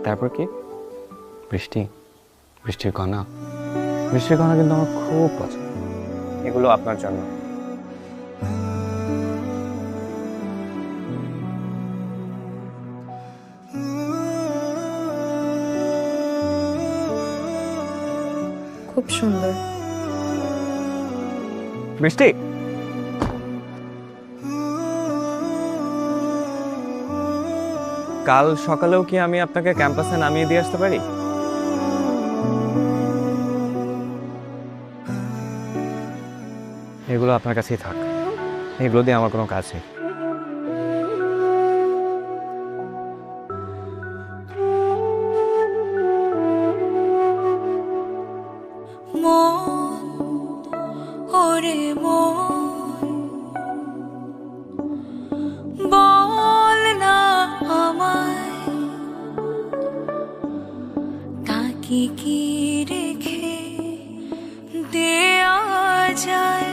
তারপর কি? বৃষ্টি, বৃষ্টির কণা। বৃষ্টির কণা কিন্তু আমার খুব পছন্দ। এগুলো আপনার জন্য। খুব সুন্দর। বৃষ্টি, কাল সকালেও কি আমি আপনাকে ক্যাম্পাসে নামিয়ে দিয়ে আসতে পারি? এগুলো আপনার কাছেই থাক, এগুলো দিয়ে আমার কোনো কাজ নেই। মন ওরে মন বল না আমায় তাকে কি রেখে দেয়া যায়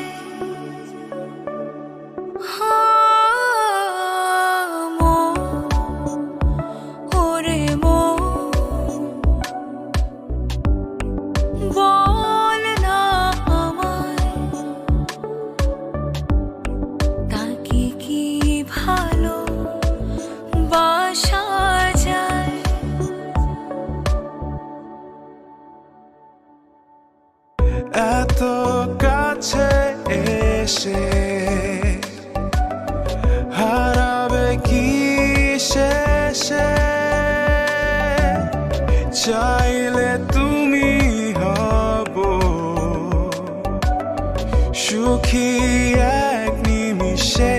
বল না আমায় তাকে কি ভালো বাসা যায় এত কাছে এসে হারাবে কি শেষে চাইলে তুমি হব সুখী এক নিমিষে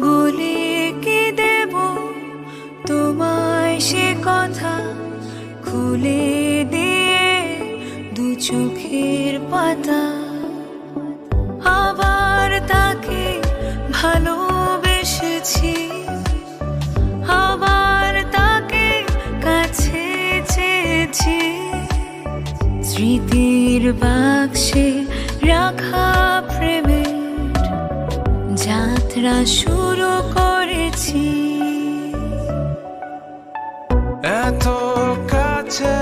বলে কি দেব তোমায় সে কথা খুলে দিয়ে দু চোখের পাতা আবার তাকে ভালোবেসেছি আবার তাকে কাছে চেয়েছি স্মৃতির বাক্সে রাখা প্রেমের যাত্রা শুরু করেছি এত কাছে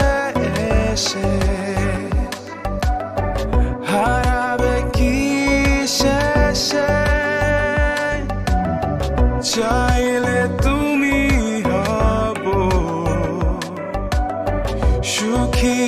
এসে হারাবে কি শেষে চাইলে তুমি হব সুখী